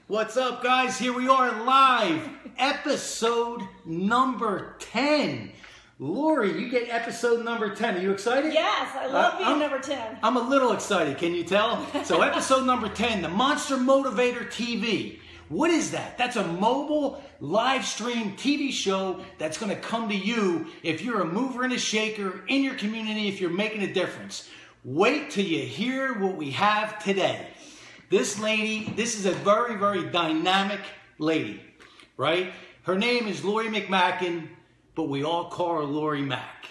What's up, guys? Here we are live, episode number 10. Lori, you get episode number 10. Are you excited? Yes, I love being number 10. I'm a little excited, can you tell? So episode number 10, the Monster Motivator TV. What is that? That's a mobile live stream TV show that's going to come to you if you're a mover and a shaker in your community, if you're making a difference. Wait till you hear what we have today. This lady, this is a very, very dynamic lady, right? Her name is Lori McMacken, but we all call her Lori Mac.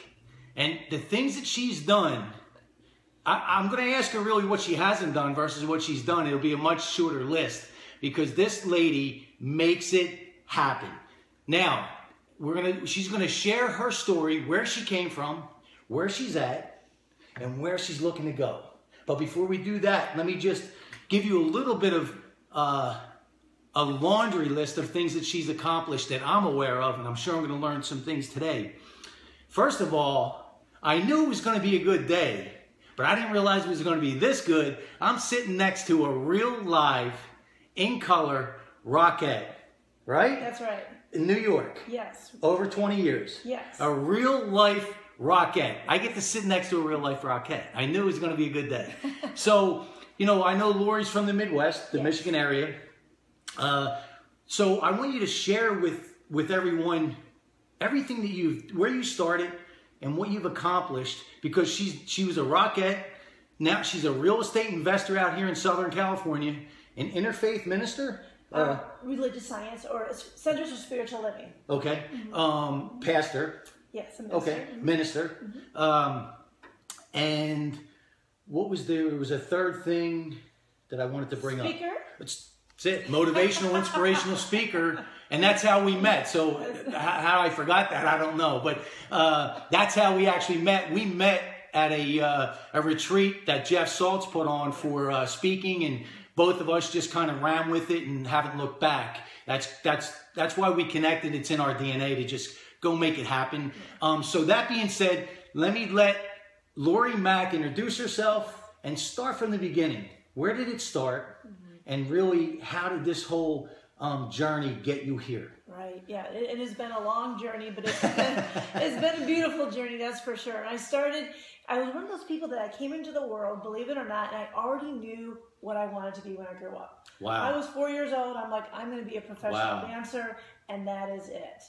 And the things that she's done, I'm going to ask her really what she hasn't done versus what she's done. It'll be a much shorter list because this lady makes it happen. Now, she's going to share her story, where she came from, where she's at, and where she's looking to go. But before we do that, let me just give you a little bit of a laundry list of things that she's accomplished that I'm aware of, and I'm sure I'm going to learn some things today. First of all, I knew it was going to be a good day, but I didn't realize it was going to be this good. I'm sitting next to a real live, in color, Rockette, right? That's right. In New York. Yes. Over 20 years. Yes. A real life Rockette. I get to sit next to a real life Rockette. I knew it was going to be a good day. So, you know, I know Lori's from the Midwest, the Michigan area. So I want you to share with everyone everything that where you started and what you've accomplished, because she was a Rockette. Now she's a real estate investor out here in Southern California, an interfaith minister. Religious science or Centers for Spiritual Living. Okay. Mm-hmm. Pastor. Yes, a minister. Okay, minister. Mm-hmm. And what was there? There was a third thing that I wanted to bring up. Speaker? That's it. Motivational, inspirational speaker. And that's how we met. So how I forgot that, I don't know. But that's how we actually met. We met at a retreat that Jeff Saltz put on for speaking, and both of us just kind of ran with it and haven't looked back. That's why we connected. It's in our DNA to just go make it happen. So that being said, let Lori Mac introduce herself and start from the beginning. Where did it start? Mm-hmm. And really, how did this whole journey get you here? Right, yeah. It has been a long journey, but it's been a beautiful journey, that's for sure. And I was one of those people that I came into the world, believe it or not, and I already knew what I wanted to be when I grew up. Wow. I was 4 years old. I'm like, I'm going to be a professional dancer, and that is it.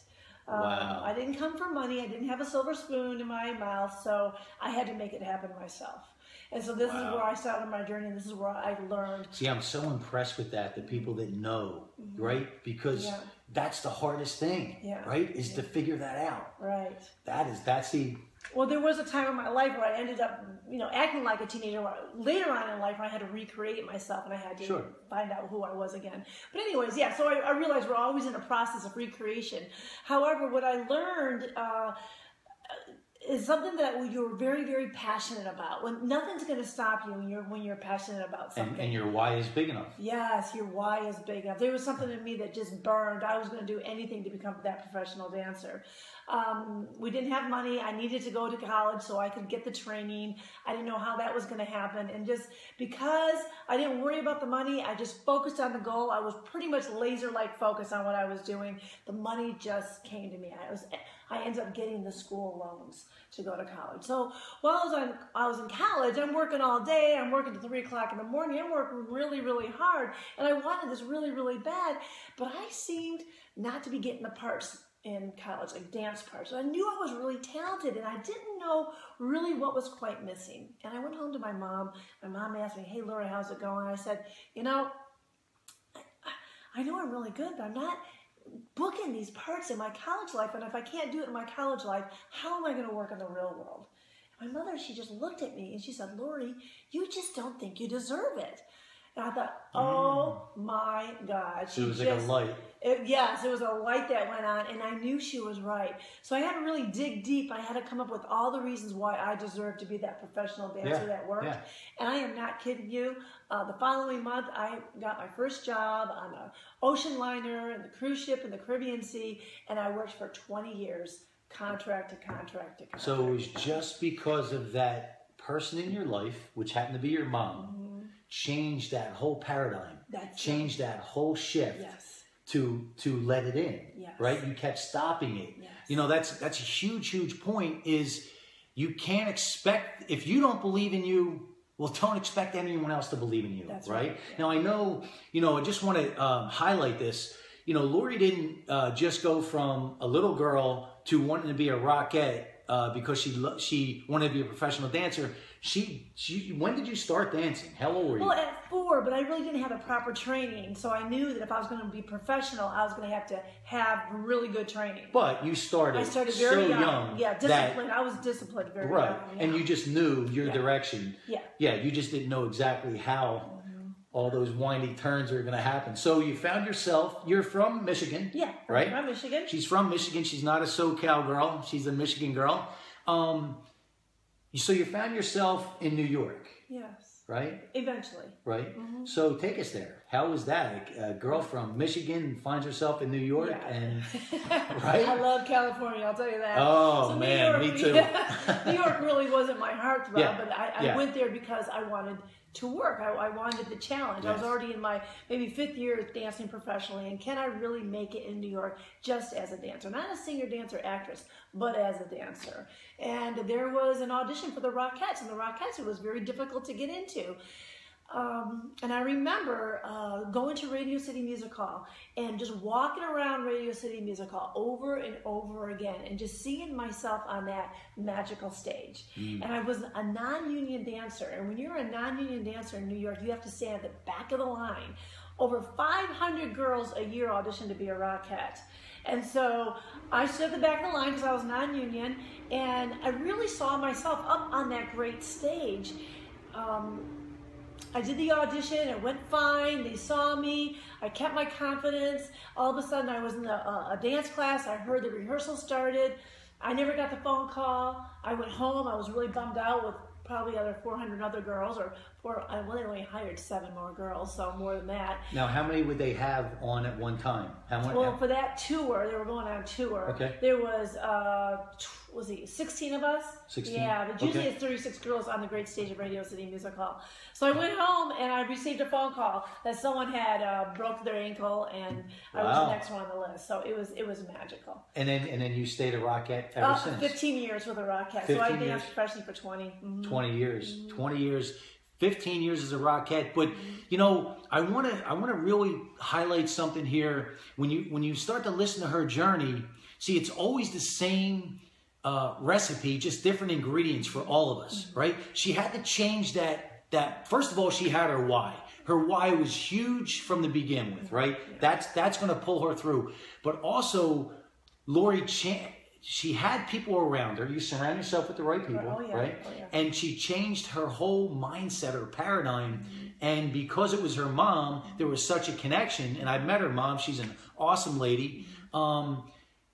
Wow. I didn't come for money. I didn't have a silver spoon in my mouth, so I had to make it happen myself. And so this is where I started my journey, and this is where I learned. See, I'm so impressed with that, the people that know, right? Because that's the hardest thing, right? Is to figure that out. Right. That's the... Well, there was a time in my life where I ended up, acting like a teenager. Later on in life, I had to recreate myself, and I had to find out who I was again. But anyways, so I realized we're always in a process of recreation. However, what I learned is something that you're very, very passionate about. When nothing's going to stop you when you're passionate about something. And your why is big enough. Yes, your why is big enough. There was something in me that just burned. I was going to do anything to become that professional dancer. We didn't have money. I needed to go to college so I could get the training. I didn't know how that was going to happen. And just because I didn't worry about the money, I just focused on the goal. I was pretty much laser-like focused on what I was doing. The money just came to me. I ended up getting the school loans to go to college. So while I was in college, I'm working all day. I'm working till 3 o'clock in the morning. I'm working really, really hard. And I wanted this really, really bad. But I seemed not to be getting the parts in college, like dance parts. So I knew I was really talented, and I didn't know really what was quite missing. And I went home to my mom. My mom asked me, "Hey, Lori, how's it going?" I said, I know I'm really good, but I'm not booking these parts in my college life, and if I can't do it in my college life, how am I going to work in the real world? And my mother, she just looked at me and she said, "Lori, you just don't think you deserve it." And I thought, oh my God. So it was like a light. Yes, it was a light that went on, and I knew she was right. So I had to really dig deep. I had to come up with all the reasons why I deserved to be that professional dancer that worked. Yeah. And I am not kidding you. The following month, I got my first job on an ocean liner and the cruise ship in the Caribbean Sea, and I worked for 20 years, contract to contract to contract. So it was just because of that person in your life, which happened to be your mom, changed that whole paradigm, That's changed that whole shift. Yes. To let it in, Yes. right? You kept stopping it. Yes. You know, that's a huge point. Is you can't expect, if you don't believe in you, well, don't expect anyone else to believe in you, that's right? Yeah. Now I know, you know, I just want to highlight this. You know, Lori didn't just go from a little girl to wanting to be a Rockette because she wanted to be a professional dancer. When did you start dancing? How old were you? Well, at 4, but I really didn't have a proper training. So I knew that if I was going to be professional, I was going to have really good training. But you started, I started very so young. Yeah, disciplined. I was disciplined very right. young. Yeah. And you just knew your direction. Yeah. Yeah, you just didn't know exactly how all those windy turns are going to happen. So you found yourself, you're from Michigan. Yeah, right? I'm from Michigan. She's from Michigan. She's not a SoCal girl. She's a Michigan girl. So you found yourself in New York. Yes. Right? Eventually. Right? So take us there. How was that? A girl from Michigan finds herself in New York and right? I love California, I'll tell you that. Oh, so man, York, me too. New York really wasn't my heartthrob, but I went there because I wanted to work. I wanted the challenge. Yes. I was already in my maybe 5th year of dancing professionally, and can I really make it in New York just as a dancer? Not a singer, dancer, actress, but as a dancer. And there was an audition for the Rockettes, and the Rockettes, it was very difficult to get into. And I remember going to Radio City Music Hall and just walking around Radio City Music Hall over and over again and just seeing myself on that magical stage. And I was a non-union dancer. And when you're a non-union dancer in New York, you have to stand at the back of the line. Over 500 girls a year audition to be a Rockette. And so I stood at the back of the line because I was non-union, and I really saw myself up on that great stage. I did the audition, it went fine, they saw me, I kept my confidence. All of a sudden I was in a dance class, I heard the rehearsal started. I never got the phone call. I went home, I was really bummed out with probably 400 other girls, they only hired 7 more girls, so more than that. Now, how many would they have on at one time? Well, for that tour, they were going on tour. Okay. There was 16 of us? 16? Yeah, but usually it's 36 girls on the great stage of Radio City Music Hall. So I went home and I received a phone call that someone had broke their ankle, and I was the next one on the list. So it was magical. And then you stayed a Rockette ever since? 15 years with a Rockette. So I danced professionally for 20. 20 years. 20 years. 15 years as a Rockette. But you know, I want to really highlight something here. When you start to listen to her journey, see, it's always the same recipe, just different ingredients for all of us, right? She had to change that. First of all, she had her why. Her why was huge from the begin with, right? That's going to pull her through. But also, Lori, she had people around her. You surround yourself with the right people, right? Oh, yeah. And she changed her whole mindset, her paradigm. And because it was her mom, there was such a connection. And I've met her mom. She's an awesome lady.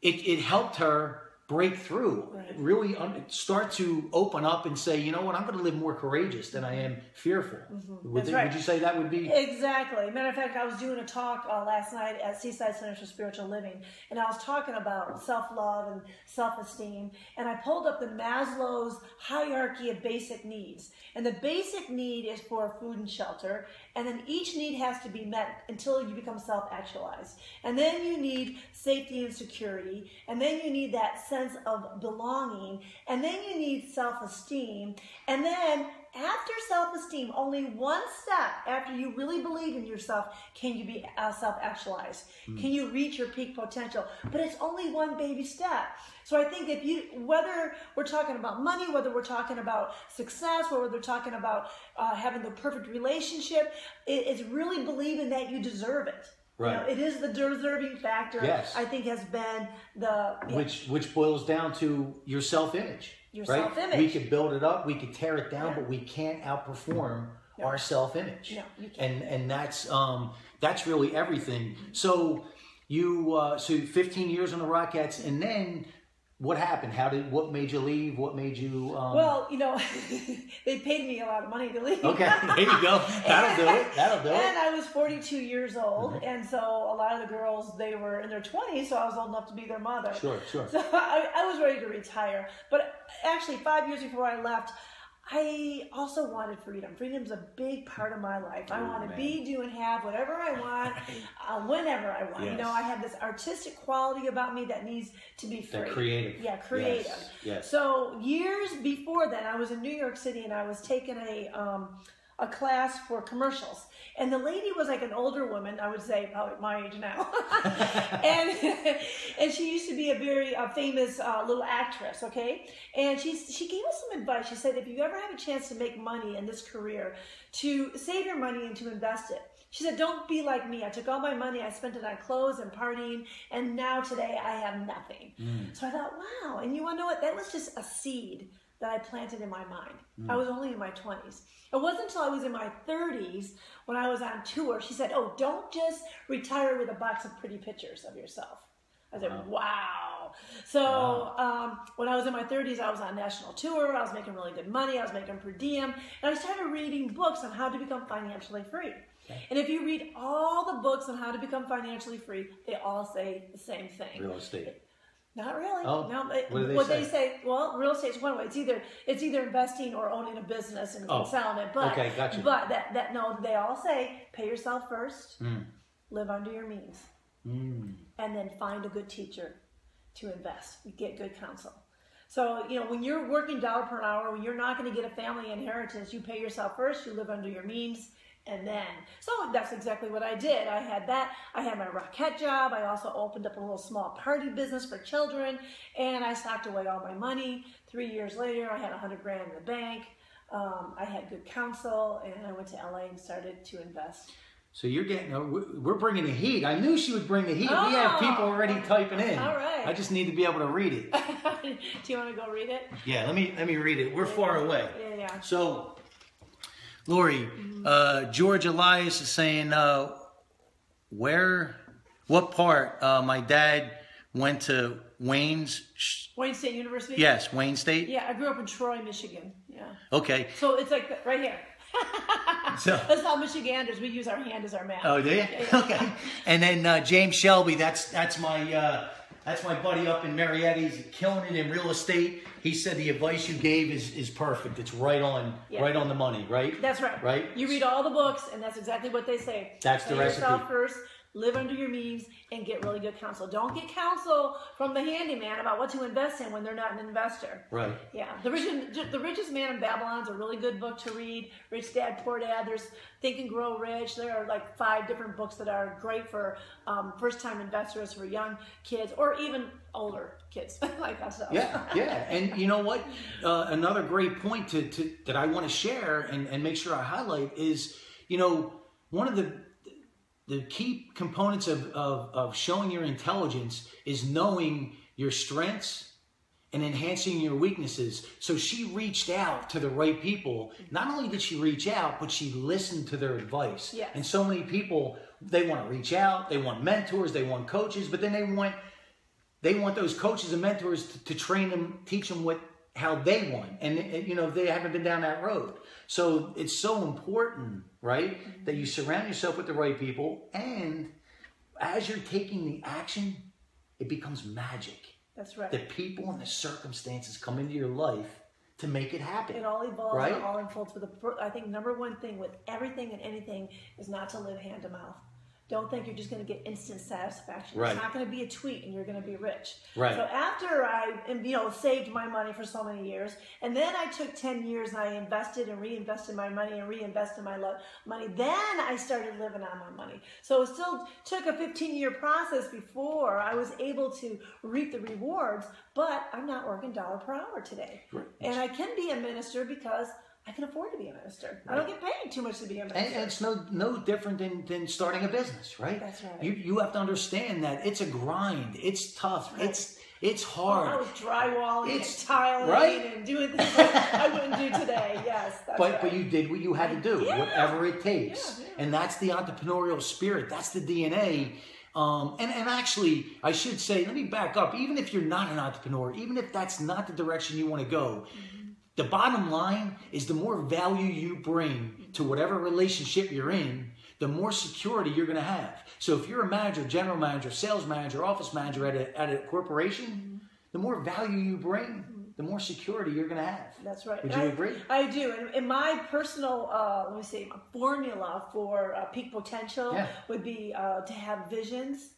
It helped her break through, really start to open up and say, you know what, I'm going to live more courageous than I am fearful. Would you say that would be? Exactly. Matter of fact, I was doing a talk last night at Seaside Center for Spiritual Living, and I was talking about self-love and self-esteem, and I pulled up the Maslow's hierarchy of basic needs. And the basic need is for food and shelter, and then each need has to be met until you become self-actualized. And then you need safety and security, and then you need that sense of belonging, and then you need self-esteem, and then after self-esteem, only one step after you really believe in yourself can you be self-actualized. Can you reach your peak potential? But it's only one baby step. So I think whether we're talking about money, whether we're talking about success, whether we're talking about having the perfect relationship, it's really believing that you deserve it. Right. You know, it is the deserving factor. Yes. I think has been which boils down to your self-image. Your right? self-image. We could build it up, we could tear it down, but we can't outperform our self-image. No, you can't. And that's really everything. So you 15 years on the Rockettes, and then what happened? What made you leave? What made you? Well, you know, they paid me a lot of money to leave. Okay, there you go. That'll do it. And I was 42 years old, and so a lot of the girls, they were in their 20s, so I was old enough to be their mother. Sure. So I was ready to retire. But actually, 5 years before I left, I also wanted freedom. Freedom's a big part of my life. I want to be, do, and have whatever I want, whenever I want. Yes. I have this artistic quality about me that needs to be free. They're creative. Yeah, creative. Yes. Yes. So years before then, I was in New York City and I was taking a class for commercials. And the lady was like an older woman, I would say probably my age now. and she used to be a very famous little actress, okay? And she gave us some advice. She said, if you ever have a chance to make money in this career, to save your money and to invest it. She said, don't be like me. I took all my money, I spent it on clothes and partying, and now today I have nothing. So I thought, wow. And you want to know what? That was just a seed that I planted in my mind. I was only in my 20s. It wasn't until I was in my 30s when I was on tour, she said, oh, don't just retire with a box of pretty pictures of yourself. I said, wow. So when I was in my 30s, I was on national tour. I was making really good money. I was making per diem. And I started reading books on how to become financially free. Okay. And if you read all the books on how to become financially free, they all say the same thing. Real estate. Not really. Oh, no, what do they say? Well, real estate's one way. It's either investing or owning a business and selling it. But okay, gotcha. But no, they all say pay yourself first, live under your means, and then find a good teacher to invest. Get good counsel. So when you're working dollar per hour, when you're not going to get a family inheritance, you pay yourself first. You live under your means. And then, so that's exactly what I did. I had that. I had my Rockette job. I also opened up a little small party business for children, and I socked away all my money. 3 years later, I had $100 grand in the bank. I had good counsel, and I went to LA and started to invest. So you're getting, we're bringing the heat. I knew she would bring the heat. We have people already typing in. All right. I just need to be able to read it. Do you want to go read it? Yeah, let me read it. We're far away. Yeah. So, Lori, George Elias is saying, what part? My dad went to Wayne State University? Yes, Wayne State. Yeah, I grew up in Troy, Michigan. Yeah. Okay. So it's like right here. So, that's how Michiganders, we use our hand as our map. Oh, do you? Yeah. Okay. And then James Shelby, that's my buddy up in Marietta. He's killing it in real estate. He said the advice you gave is perfect. It's right on the money, right? That's right. Right? You read all the books, and that's exactly what they say. That's the recipe. Yourself first, live under your means, and get really good counsel. Don't get counsel from the handyman about what to invest in when they're not an investor. Right. Yeah. The Richest Man in Babylon is a really good book to read. Rich Dad, Poor Dad. There's Think and Grow Rich. There are like 5 different books that are great for first-time investors, for young kids, or even older kids like us. Yeah. And you know what? Another great point that I want to share and make sure I highlight is, one of the key components of showing your intelligence is knowing your strengths and enhancing your weaknesses. So she reached out to the right people. Not only did she reach out, but she listened to their advice. Yes. And so many people, they want to reach out, they want mentors, they want coaches, but then they want those coaches and mentors to train them, teach them how they want. And they haven't been down that road. So it's so important, right, that you surround yourself with the right people, and as you're taking the action, it becomes magic. That's right. The people and the circumstances come into your life to make it happen. It all evolves, right? and all unfolds. I think number one thing with everything and anything is not to live hand to mouth. Don't think you're just going to get instant satisfaction. Right. It's not going to be a tweet and you're going to be rich. Right. So after I saved my money for so many years, and then I took 10 years and I invested and reinvested my money and reinvested my money, then I started living on my money. So it still took a 15-year process before I was able to reap the rewards, but I'm not working dollar per hour today. Right. And I can be a minister because I can afford to be a minister. Right. I don't get paid too much to be a minister. And it's no different than starting a business, right? That's right. You have to understand that it's a grind. It's tough. Right. It's hard. I was drywalling and tiling and doing things I wouldn't do today. Yes, that's right. But you did what you had to do, whatever it takes. Yeah. And that's the entrepreneurial spirit. That's the DNA. And actually, I should say, let me back up. Even if you're not an entrepreneur, even if that's not the direction you want to go, the bottom line is the more value you bring to whatever relationship you're in, the more security you're going to have. So if you're a manager, general manager, sales manager, office manager at a corporation, the more value you bring, the more security you're going to have. That's right. Would you agree? I do. And my personal, let me see, formula for peak potential would be to have visions,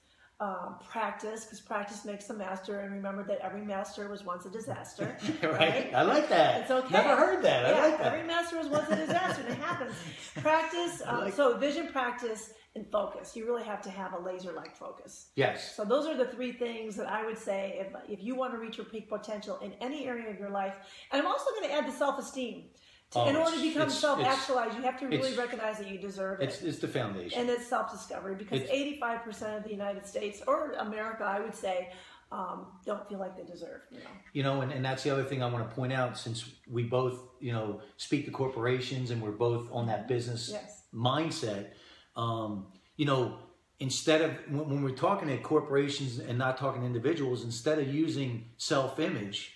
practice, because practice makes the master, and remember that every master was once a disaster. Right? I like that. It's okay. Never heard that. I like that. Every master was once a disaster, and it happens. Practice, so vision, practice, and focus. You really have to have a laser-like focus. Yes. So those are the three things that I would say if you want to reach your peak potential in any area of your life. And I'm also going to add the self-esteem. In order to become self-actualized, you have to really recognize that you deserve it. It's the foundation. And it's self-discovery, because 85% of the United States, or America, I would say, don't feel like they deserve, And that's the other thing I want to point out, since we both, speak to corporations and we're both on that business mindset. Instead of, when we're talking to corporations and not talking to individuals, instead of using self-image,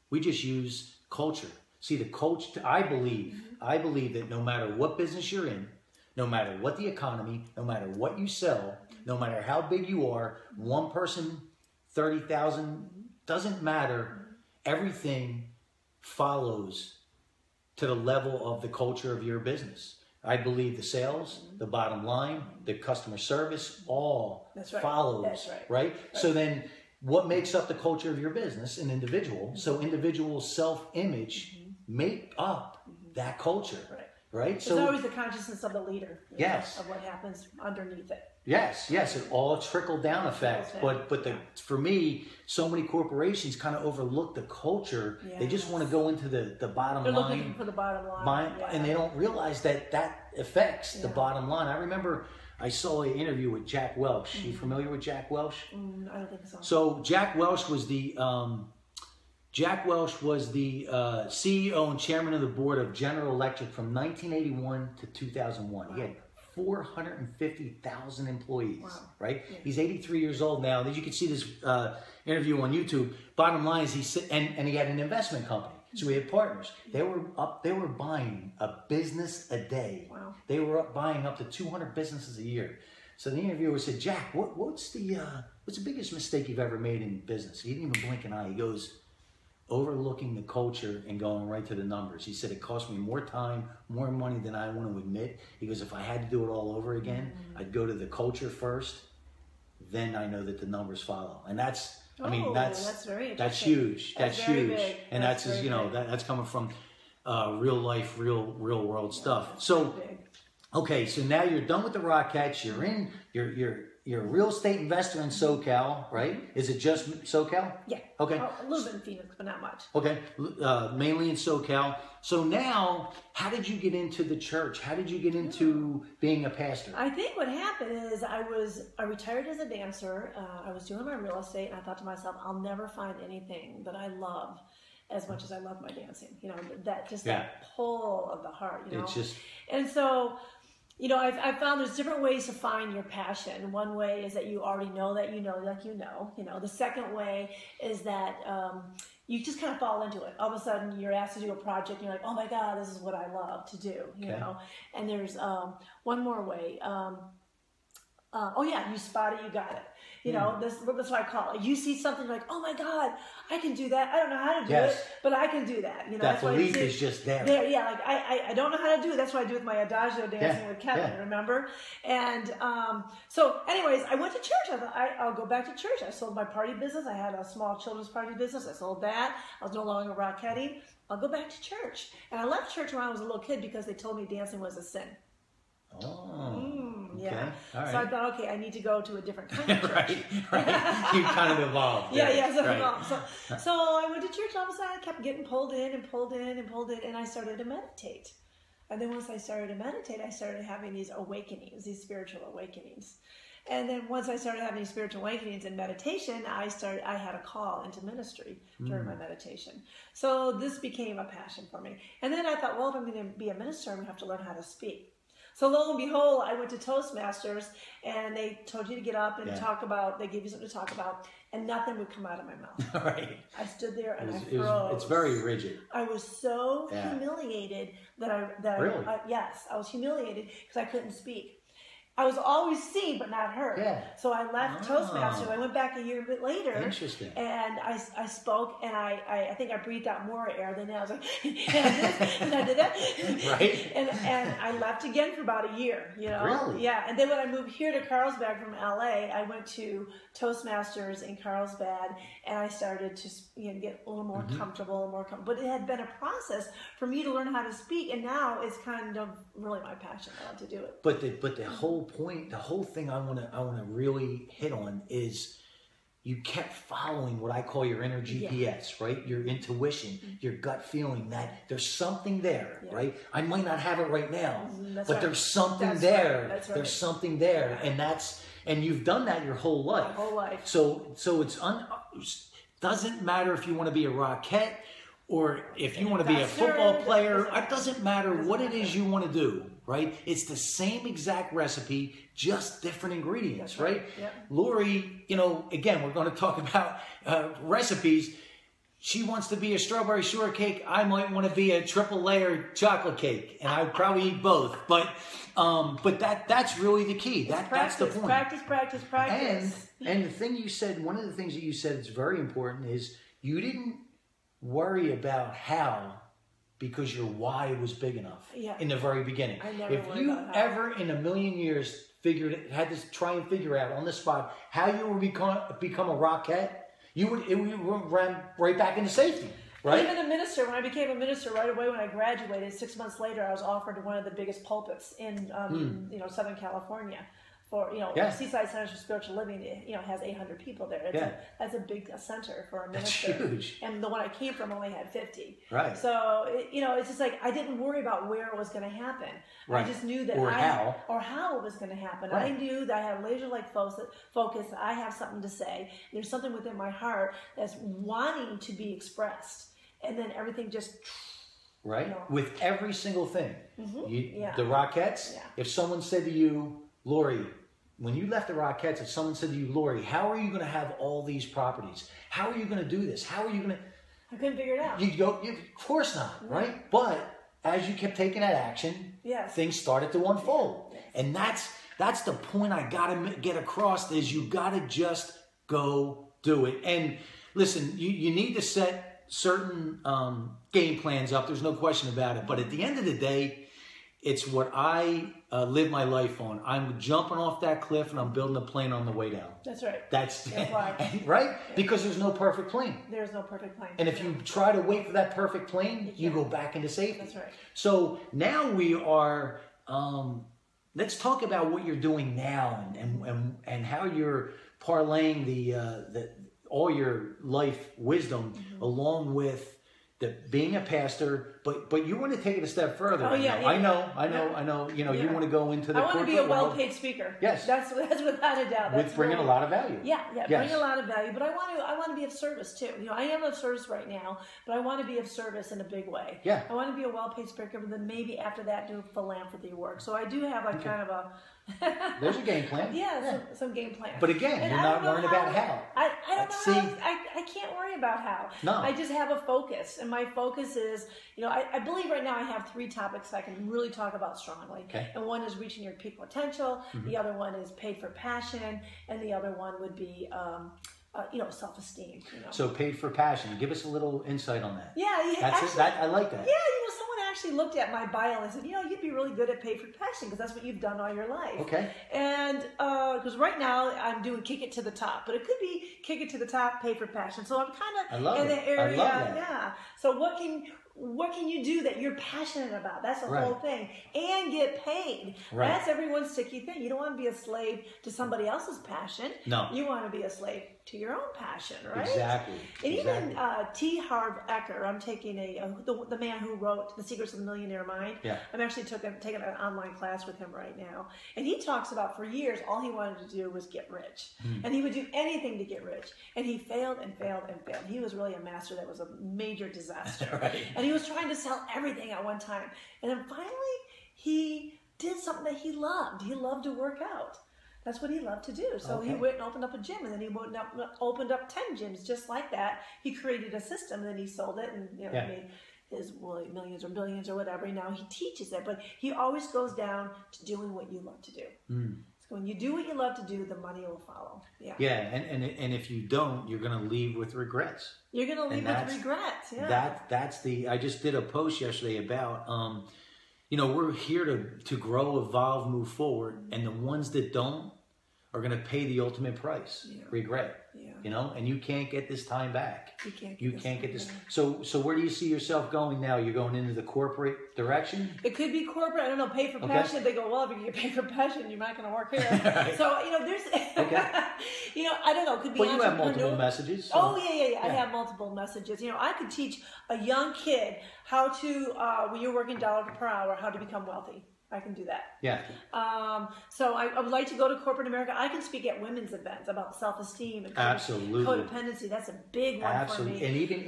we just use culture. See, the culture, I believe that no matter what business you're in, no matter what the economy, no matter what you sell, no matter how big you are, one person, 30,000, doesn't matter. Everything follows to the level of the culture of your business. I believe the sales, the bottom line, the customer service, all follows, right? So then what makes up the culture of your business? An individual. So individual self-image make up that culture, right? So it's always the consciousness of the leader, of what happens underneath it. Yes, it all trickle down effect. But for me, so many corporations kind of overlook the culture. They just want to go into the bottom line. They're looking for the bottom line. And they don't realize that affects the bottom line. I remember I saw an interview with Jack Welch. You familiar with Jack Welch? I don't think so. So Jack Welch was the CEO and chairman of the board of General Electric from 1981 to 2001. He had 450,000 employees, right? Yeah. He's 83 years old now. You can see this interview on YouTube. Bottom line is he had an investment company. So we had partners. They were buying a business a day. Wow. They were buying up to 200 businesses a year. So the interviewer said, "Jack, what's the biggest mistake you've ever made in business?" He didn't even blink an eye. He goes, "Overlooking the culture and going right to the numbers." He said, "It cost me more time, more money than I want to admit." He goes, "If I had to do it all over again, I'd go to the culture first. Then I know that the numbers follow." And that's very interesting. That's huge. That's huge. Big. And that's that's coming from real life, real world stuff. So, okay, so now you're done with the Rockettes. You're a real estate investor in SoCal, right? Is it just SoCal? Yeah. Okay. A little bit in Phoenix, but not much. Okay. Mainly in SoCal. So now, how did you get into the church? How did you get into being a pastor? I think what happened is I retired as a dancer. I was doing my real estate, and I thought to myself, I'll never find anything that I love as much as I love my dancing. That pull of the heart. It's just. And so, I found there's different ways to find your passion. One way is that you already know that you know. The second way is that you just kind of fall into it. All of a sudden, you're asked to do a project, and you're like, "Oh my God, this is what I love to do." You know. And there's one more way. You spot it, you got it. That's what I call it. You see something like, "Oh my God, I can do that. I don't know how to do it, but I can do that." That belief is just there. I don't know how to do it. That's what I do with my Adagio dancing with Kevin, remember? And so anyways, I went to church. I thought, I'll go back to church. I sold my party business. I had a small children's party business. I sold that. I was no longer Rocketting. I'll go back to church. And I left church when I was a little kid because they told me dancing was a sin. Oh, okay. Yeah. All right. So I thought, okay, I need to go to a different kind of church. right. You kind of evolved. So I went to church, and all of a sudden I kept getting pulled in, and I started to meditate. And then once I started to meditate, I started having these awakenings, these spiritual awakenings. And then once I started having these spiritual awakenings in meditation, I had a call into ministry during my meditation. So this became a passion for me. And then I thought, well, if I'm going to be a minister, I'm going to have to learn how to speak. So lo and behold, I went to Toastmasters, and they told you to get up and talk about, they gave you something to talk about, and nothing would come out of my mouth. Right. I stood there and I froze. It's very rigid. I was so humiliated that Really? I was humiliated because I couldn't speak. I was always seen but not heard. Yeah. So I left Toastmasters. I went back a year bit later. Interesting. And I spoke, and I think I breathed out more air than that. I was like, and I did that. Right. And I left again for about a year, you know. Really? Yeah. And then when I moved here to Carlsbad from LA, I went to Toastmasters in Carlsbad, and I started to get a little more comfortable, But it had been a process for me to learn how to speak, and now it's kind of really my passion. I love to do it. But the whole point, the whole thing I wanna really hit on is you kept following what I call your inner GPS, right? Your intuition, your gut feeling that there's something there, right? I might not have it right now, but there's something there. That's right. There's something there, and you've done that your whole life. My whole life. So it's doesn't matter if you want to be a Rockette or if you want to be a football player. It doesn't matter what it is you want to do, right? It's the same exact recipe, just different ingredients, right? Yep. Lori, again, we're going to talk about recipes. She wants to be a strawberry shortcake. I might want to be a triple layer chocolate cake, and I would probably eat both. But that's really the key. That's the point. Practice. And the thing you said, one of the things that you said that's very important is you didn't worry about how, because your why was big enough in the very beginning. I never if you ever in a million years had to try and figure out on the spot how you would become a Rockette, it would run right back into safety. Right? Even a minister, when I became a minister right away when I graduated, 6 months later I was offered one of the biggest pulpits in Southern California. For Seaside Center for Spiritual Living, has 800 people there. That's a big center for a minister. That's huge. And the one I came from only had 50. Right. So it's just like I didn't worry about where it was going to happen. Right. I just knew that how it was going to happen. Right. I knew that I had laser-like focus. I have something to say. There's something within my heart that's wanting to be expressed, and then everything just. Right. With every single thing. The Rockettes. Yeah. If someone said to you, Lori, when you left the Rockettes, if someone said to you, Lori, how are you going to have all these properties? How are you going to do this? How are you going to... I couldn't figure it out. You'd go, of course not, right? But as you kept taking that action, things started to unfold. Yes. And that's the point I got to get across is you got to just go do it. And listen, you need to set certain game plans up. There's no question about it. But at the end of the day, it's what I live my life on. I'm jumping off that cliff and I'm building a plane on the way down. That's right. That's right? Yeah. Because there's no perfect plane. There's no perfect plane. And if you try to wait for that perfect plane, you go back into safety. That's right. So now we are, let's talk about what you're doing now and how you're parlaying all your life wisdom along with being a pastor, but you want to take it a step further. Oh yeah, I know. You want to go into the. I want to be a well-paid speaker. Yes, that's without a doubt. With bringing a lot of value. Yeah, bring a lot of value. But I want to be of service too. I am of service right now, but I want to be of service in a big way. Yeah, I want to be a well-paid speaker, but then maybe after that do philanthropy work. So I do have kind of a. There's a game plan. Yeah, some game plan. But again, you're not worrying about how. I don't know how. I can't worry about how. No. I just have a focus, and my focus is, I believe right now I have 3 topics I can really talk about strongly. Okay. And one is reaching your peak potential. The other one is paid for passion, and the other one would be. Self-esteem. So paid for passion. Give us a little insight on that. Yeah, I like that. Yeah, someone actually looked at my bio and said, you'd be really good at paid for passion because that's what you've done all your life. Okay. And because right now I'm doing kick it to the top, but it could be kick it to the top, pay for passion. So I'm kind of in the area. I love that. Yeah. So what can you do that you're passionate about? That's the whole thing. And get paid. Right. That's everyone's sticky thing. You don't want to be a slave to somebody else's passion. No. You want to be a slave to your own passion, right? Exactly. And even T. Harv Eker, I'm taking the man who wrote The Secrets of the Millionaire Mind. Yeah. I'm actually taking an online class with him right now. And he talks about for years, all he wanted to do was get rich. And he would do anything to get rich. And he failed and failed and failed. He was really a master that was a major disaster. Right. And he was trying to sell everything at one time. And then finally, he did something that he loved. He loved to work out. That's what he loved to do. So he went and opened up a gym, and then he opened up 10 gyms just like that. He created a system, and then he sold it, and made his millions or billions or whatever. Now he teaches it, but he always goes down to doing what you love to do. So when you do what you love to do, the money will follow. Yeah, and if you don't, you're going to leave with regrets. You're going to leave with regrets. Yeah. That's the. I just did a post yesterday about we're here to grow, evolve, move forward, and the ones that don't are going to pay the ultimate price, regret. And you can't get this time back. You can't get this. So where do you see yourself going now? You're going into the corporate direction? It could be corporate. I don't know, pay for passion. They go, well, if you get paid for passion, you're not going to work here. Right. So, there's, I don't know. It could be you have multiple messages. So. Oh, yeah. I have multiple messages. I could teach a young kid how to, when you're working $1 per hour, how to become wealthy. I can do that. Yeah. So I would like to go to corporate America. I can speak at women's events about self-esteem and codependency. That's a big one for me. And even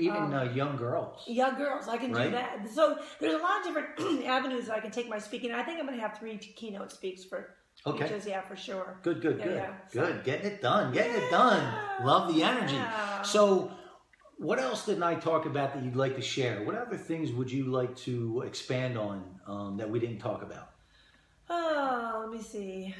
young girls. Young girls, I can do that. So there's a lot of different avenues that I can take my speaking. I think I'm going to have 3 keynote speaks for speeches, for sure. Good. Good. Getting it done. Love the energy. Yeah. So what else didn't I talk about that you'd like to share? What other things would you like to expand on that we didn't talk about? Oh, let me see.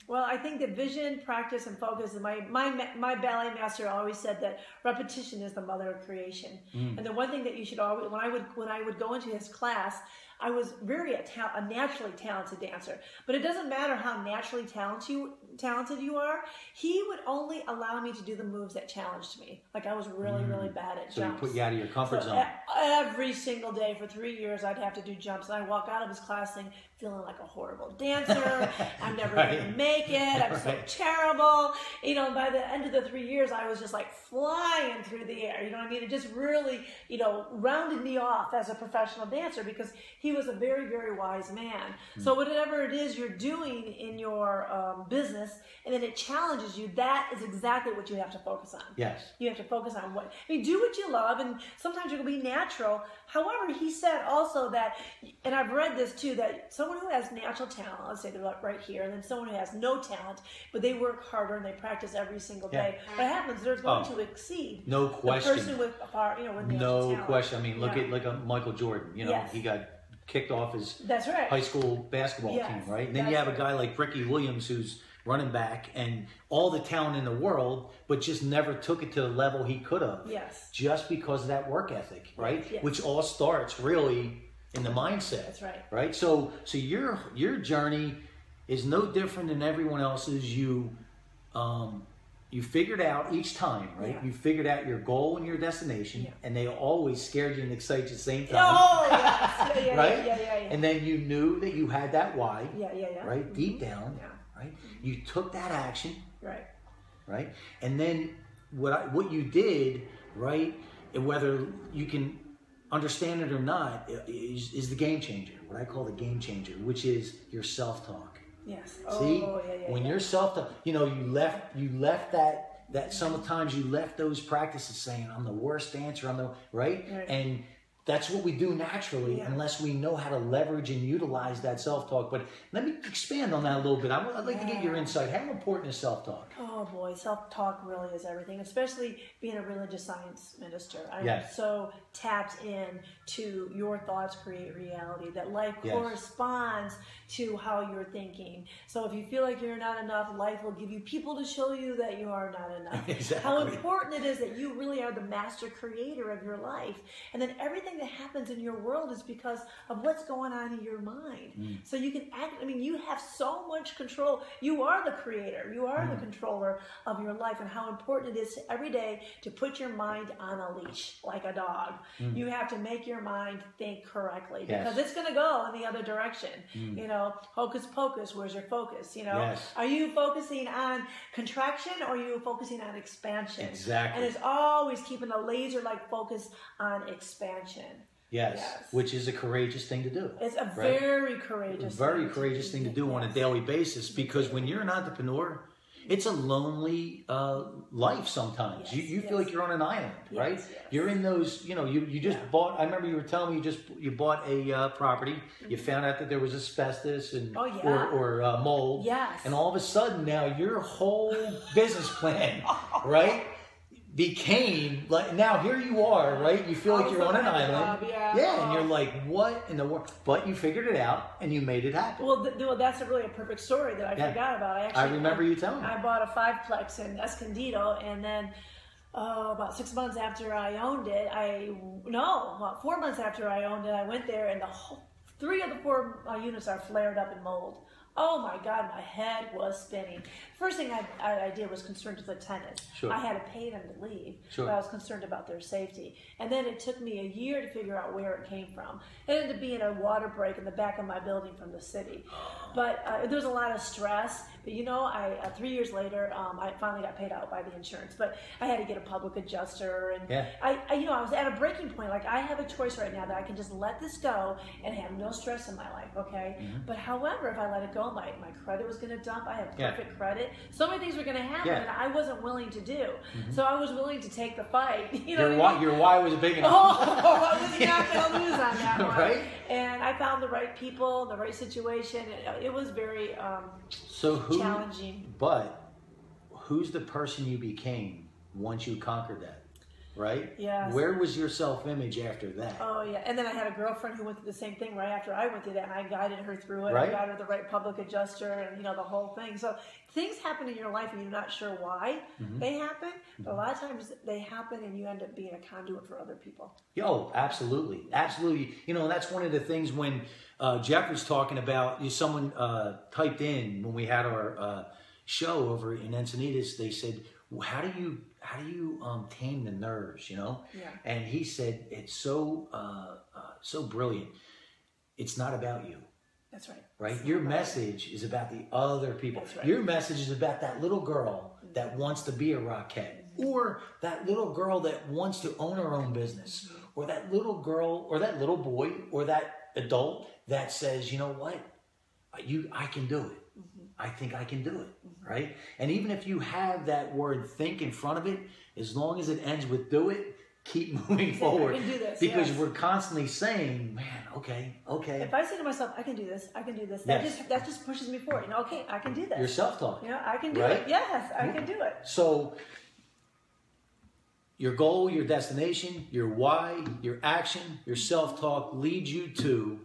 Well, I think that vision, practice, and focus. And my ballet master always said that repetition is the mother of creation. And the one thing that you should always, when I would go into his class, I was a naturally talented dancer. But it doesn't matter how naturally talented you are. He would only allow me to do the moves that challenged me. Like I was really bad at jumps. So he put you out of your comfort zone. Every single day for 3 years, I'd have to do jumps. And I walk out of his class feeling like a horrible dancer. I'm never going to make it. I'm so terrible. By the end of the 3 years, I was just like flying through the air. You know what I mean? It just really, rounded me off as a professional dancer because he was a very, very wise man. So whatever it is you're doing in your business, and then it challenges you, that is exactly what you have to focus on. Yes. You have to focus on do what you love, and sometimes it'll be natural. However, he said also that, and I've read this too, that someone who has natural talent, let's say they're right here, and then someone who has no talent, but they work harder and they practice every single day, what happens, they're going to exceed no question. The person with natural no talent. question. I mean, look at Michael Jordan. He got kicked off his high school basketball team, right? And then you have a guy like Ricky Williams who's running back and all the talent in the world, but just never took it to the level he could have. Yes. Just because of that work ethic, right? Yes. Which all starts really in the mindset. That's right. Right? So your journey is no different than everyone else's. You figured out each time, right? Yeah. You figured out your goal and your destination, and they always scared you and excite you at the same time. Oh, yes. Right? Yeah. And then you knew that you had that why, right? Mm-hmm. Deep down, right? You took that action, right? And then what you did, right? Whether you can understand it or not, is the game changer. What I call the game changer, which is your self-talk. Yes. See, when you're self-talk, you left that sometimes you left those practices saying I'm the worst dancer, right? And that's what we do naturally unless we know how to leverage and utilize that self-talk. But let me expand on that a little bit. I'd like to get your insight. How important is self-talk? Oh boy, self-talk really is everything, especially being a religious science minister. I'm so tapped in to your thoughts create reality, that life corresponds to how you're thinking. So if you feel like you're not enough, life will give you people to show you that you are not enough. Exactly. How important it is that you really are the master creator of your life. And then everything that happens in your world is because of what's going on in your mind. So you can you have so much control. You are the creator. You are the controller of your life, and how important it is every day to put your mind on a leash like a dog. You have to make your mind think correctly because it's going to go in the other direction. Hocus pocus, where's your focus? Are you focusing on contraction or are you focusing on expansion? Exactly. And it's always keeping a laser-like focus on expansion. Yes, which is a courageous thing to do. It's a very courageous thing to do on a daily basis, because when you're an entrepreneur, it's a lonely life sometimes. You feel like you're on an island, right? Yes. You're in those, you just bought, I remember you were telling me you bought a property, you found out that there was asbestos and or mold, and all of a sudden now your whole business plan, right? became like, now here you are, right? You feel like you're on an island. Yeah, and you're like, what in the world? But you figured it out and you made it happen. Well, that's really a perfect story that I forgot about. I remember you telling me. I bought a 5-plex in Escondido, and then about 6 months after I owned it, about 4 months after I owned it, I went there, and 3 of the 4 units are flared up in mold. Oh my God, my head was spinning. First thing I did was concerned with the tenants. Sure. I had to pay them to leave, sure. but I was concerned about their safety. And then it took me a year to figure out where it came from. It ended up being a water break in the back of my building from the city. But there was a lot of stress. But you know, 3 years later, I finally got paid out by the insurance. But I had to get a public adjuster, and I was at a breaking point. Like, I have a choice right now that I can just let this go and have no stress in my life, okay? But however, if I let it go, my credit was going to dump. I have perfect credit. So many things were going to happen that I wasn't willing to do. So I was willing to take the fight. You know, your why was big enough. I was not going to lose on that one. Right? And I found the right people, the right situation. It was very challenging. But who's the person you became once you conquered that? Right? Yes. Where was your self-image after that? Oh, yeah. And then I had a girlfriend who went through the same thing right after I went through that, and I guided her through it. Right. I got her the right public adjuster, and, the whole thing. So things happen in your life and you're not sure why they happen, but a lot of times they happen and you end up being a conduit for other people. Oh, absolutely. Absolutely. That's one of the things when Jeff was talking about, someone typed in when we had our show over in Encinitas, they said, how do you tame the nerves, Yeah. And he said, it's so brilliant. It's not about you. That's right. Right? Your message is about the other people. That's right. Your message is about that little girl that wants to be a Rockette, or that little girl that wants to own her own business, or that little girl, or that little boy, or that adult that says, you know what? I can do it. I think I can do it, right? And even if you have that word think in front of it, as long as it ends with do it, keep moving forward. I can do this, because we're constantly saying, man, okay. If I say to myself, I can do this, that just pushes me forward. Okay, I can do this. Your self-talk. I can do it. Yes, I can do it. So your goal, your destination, your why, your action, your self-talk leads you to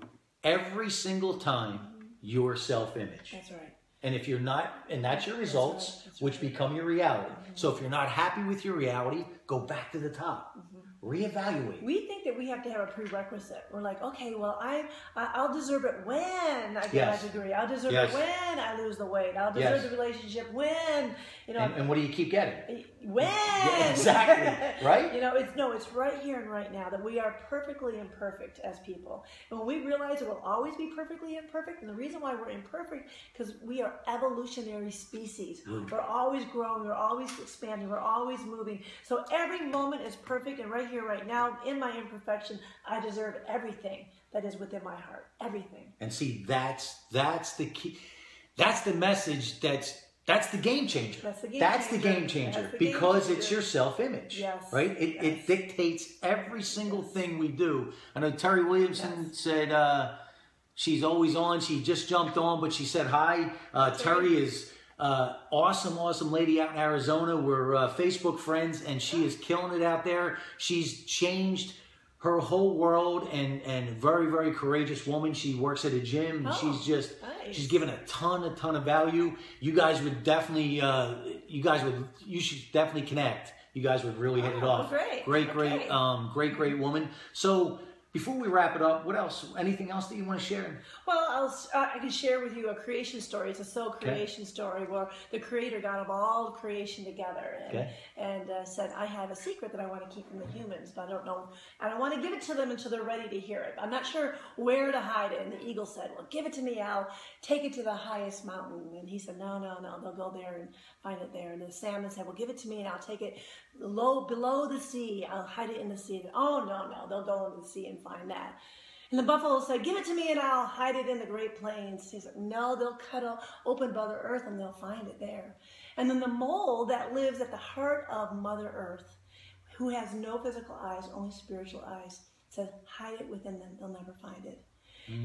every single time your self-image. That's right. And if you're not, and that's your results, that's right. which become your reality. So if you're not happy with your reality, go back to the top. Reevaluate. We think that we have to have a prerequisite. We're like, okay, well, I'll deserve it when I get my degree. I'll deserve it when I lose the weight. I'll deserve the relationship when, And what do you keep getting? When? Yeah, exactly. Right? It's right here and right now that we are perfectly imperfect as people. And when we realize that we'll always be perfectly imperfect, and the reason why we're imperfect, because we are evolutionary species. We're always growing, we're always expanding, we're always moving. So every moment is perfect, and right here, right now, in my imperfection, I deserve everything that is within my heart. Everything. And see, that's the key. That's the message that's the game changer. That's the game changer because it's your self-image, right? It dictates every single thing we do. I know Terry Williamson said she's always on. She just jumped on, but she said hi. Terry is awesome lady out in Arizona. We're Facebook friends, and she is killing it out there. She's changed her whole world, and very, very courageous woman. She works at a gym. She's just, she's given a ton of value. You guys would definitely, you should definitely connect. You guys would really hit it off. Great woman. So before we wrap it up, what else? Anything else that you want to share? Well, I can share with you a creation story. It's a soul creation story where the Creator got all creation together and said, I have a secret that I want to keep from the humans, but I don't know. I don't want to give it to them until they're ready to hear it. I'm not sure where to hide it. And the eagle said, well, give it to me. I'll take it to the highest mountain. And he said, no. They'll go there and find it there. And the salmon said, well, give it to me and I'll take it below the sea. I'll hide it in the sea. Oh, no. They'll go into the sea and find that. And the buffalo said, give it to me and I'll hide it in the Great Plains. He said, no, they'll cut open Mother Earth and they'll find it there. And then the mole that lives at the heart of Mother Earth, who has no physical eyes, only spiritual eyes, said, hide it within them. They'll never find it.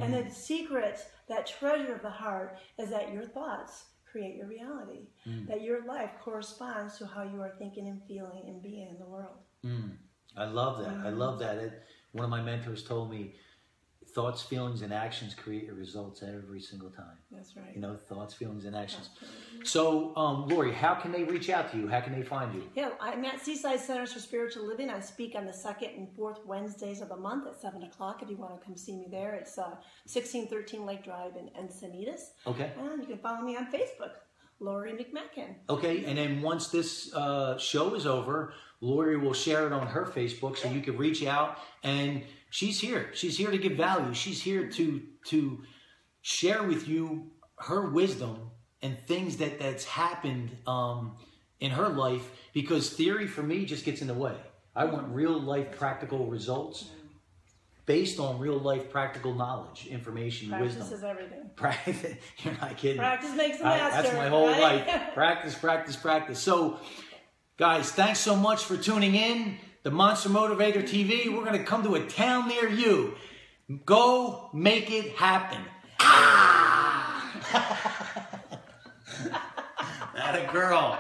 And the secret, that treasure of the heart, is that your thoughts create your reality. That your life corresponds to how you are thinking and feeling and being in the world. I love that. I love that. One of my mentors told me, thoughts, feelings, and actions create your results every single time. That's right. You know, thoughts, feelings, and actions. So, Lori, how can they reach out to you? How can they find you? Yeah, I'm at Seaside Centers for Spiritual Living. I speak on the 2nd and 4th Wednesdays of the month at 7 o'clock. If you want to come see me there, it's 1613 Lake Drive in Encinitas. Okay. And you can follow me on Facebook, Lori McMacken. Okay, and then once this show is over, Lori will share it on her Facebook, so you can reach out. And she's here. She's here to give value. She's here to share with you her wisdom and things that's happened in her life, because theory for me just gets in the way. I want real life practical results based on real life practical knowledge, information, Practice wisdom. is everything. Practice. You're not kidding. Practice makes the master. That's my whole right? life. Practice, practice, practice. So, guys, thanks so much for tuning in. The Monster Motivator TV. We're going to come to a town near you. Go make it happen. Ah! That a girl.